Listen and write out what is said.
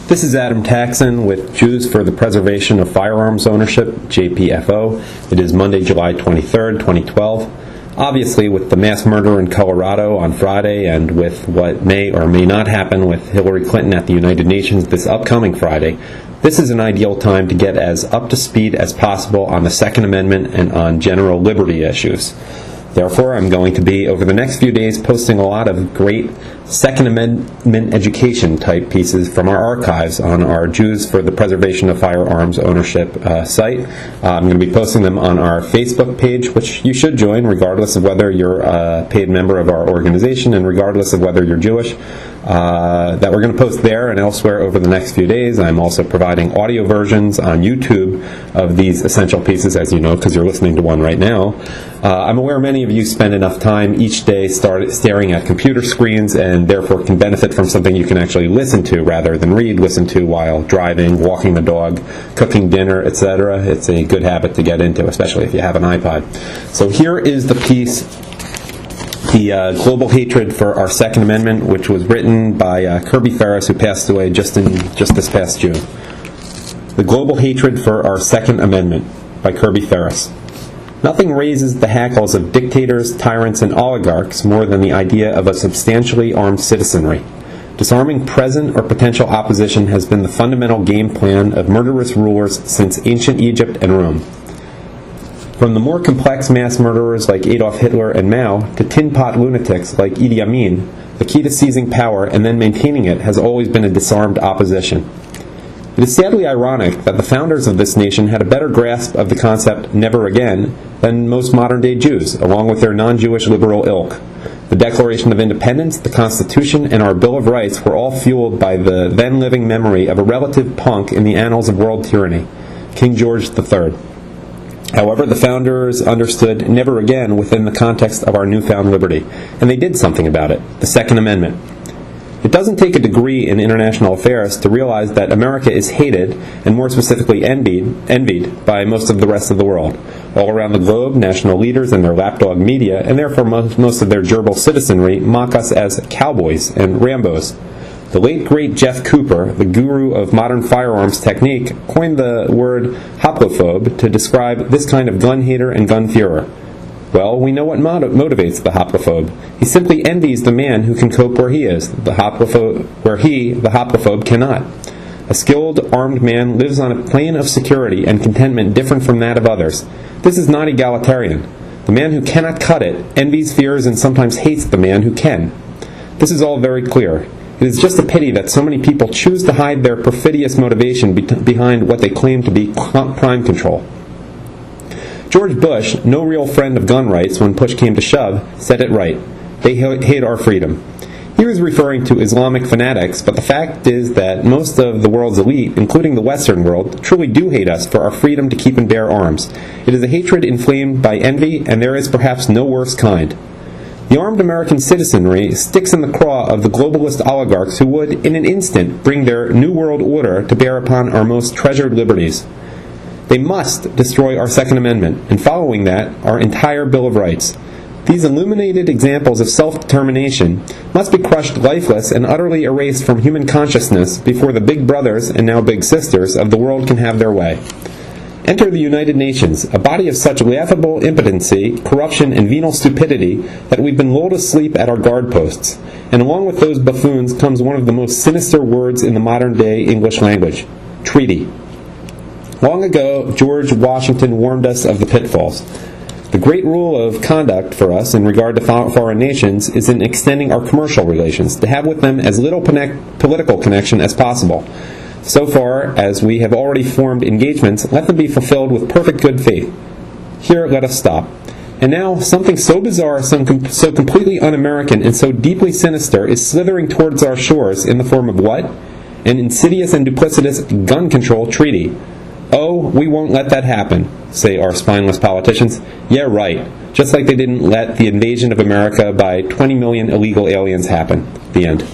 This is Adam Taxon with Jews for the Preservation of Firearms Ownership, JPFO. It is Monday, July 23rd, 2012. Obviously, with the mass murder in Colorado on Friday and with what may or may not happen with Hillary Clinton at the United Nations this upcoming Friday, this is an ideal time to get as up to speed as possible on the Second Amendment and on general liberty issues. Therefore, I'm going to be, over the next few days, posting a lot of great Second Amendment education type pieces from our archives on our Jews for the Preservation of Firearms Ownership site. I'm going to be posting them on our Facebook page, which you should join regardless of whether you're a paid member of our organization and regardless of whether you're Jewish. That we're going to post there and elsewhere over the next few days. I'm also providing audio versions on YouTube of these essential pieces, as you know, because you're listening to one right now. I'm aware many of you spend enough time each day staring at computer screens and therefore can benefit from something you can actually listen to rather than read. Listen to while driving, walking the dog, cooking dinner, etc. It's a good habit to get into, especially if you have an iPod. So here is the piece, The Global Hatred for Our Second Amendment, which was written by Kirby Ferris, who passed away just this past June. The Global Hatred for Our Second Amendment by Kirby Ferris. Nothing raises the hackles of dictators, tyrants, and oligarchs more than the idea of a substantially armed citizenry. Disarming present or potential opposition has been the fundamental game plan of murderous rulers since ancient Egypt and Rome. From the more complex mass murderers like Adolf Hitler and Mao to tin pot lunatics like Idi Amin, the key to seizing power and then maintaining it has always been a disarmed opposition. It is sadly ironic that the founders of this nation had a better grasp of the concept "never again" than most modern-day Jews, along with their non-Jewish liberal ilk. The Declaration of Independence, the Constitution, and our Bill of Rights were all fueled by the then-living memory of a relative punk in the annals of world tyranny, King George III. However, the founders understood "never again" within the context of our newfound liberty, and they did something about it, the Second Amendment. It doesn't take a degree in international affairs to realize that America is hated, and more specifically envied by most of the rest of the world. All around the globe, national leaders and their lapdog media, and therefore most of their gerbil citizenry, mock us as cowboys and Rambos. The late great Jeff Cooper, the guru of modern firearms technique, coined the word hoplophobe to describe this kind of gun hater and gun fearer. Well, we know what motivates the hoplophobe. He simply envies the man who can cope where he is, the hoplophobe, cannot. A skilled, armed man lives on a plane of security and contentment different from that of others. This is not egalitarian. The man who cannot cut it envies, fears, and sometimes hates the man who can. This is all very clear. It is just a pity that so many people choose to hide their perfidious motivation behind what they claim to be crime control. George Bush, no real friend of gun rights when push came to shove, said it right. They hate our freedom. He was referring to Islamic fanatics, but the fact is that most of the world's elite, including the Western world, truly do hate us for our freedom to keep and bear arms. It is a hatred inflamed by envy, and there is perhaps no worse kind. The armed American citizenry sticks in the craw of the globalist oligarchs who would, in an instant, bring their New World Order to bear upon our most treasured liberties. They must destroy our Second Amendment, and following that, our entire Bill of Rights. These illuminated examples of self-determination must be crushed lifeless and utterly erased from human consciousness before the big brothers, and now big sisters, of the world can have their way. Enter the United Nations, a body of such laughable impotency, corruption, and venal stupidity that we've been lulled asleep at our guard posts. And along with those buffoons comes one of the most sinister words in the modern-day English language: treaty. Long ago, George Washington warned us of the pitfalls. The great rule of conduct for us in regard to foreign nations is in extending our commercial relations, to have with them as little political connection as possible. So far as we have already formed engagements, let them be fulfilled with perfect good faith. Here, let us stop. And now, something so bizarre, so completely un-American, and so deeply sinister is slithering towards our shores in the form of what? An insidious and duplicitous gun control treaty. Oh, we won't let that happen, say our spineless politicians. Yeah, right. Just like they didn't let the invasion of America by 20 million illegal aliens happen. The end.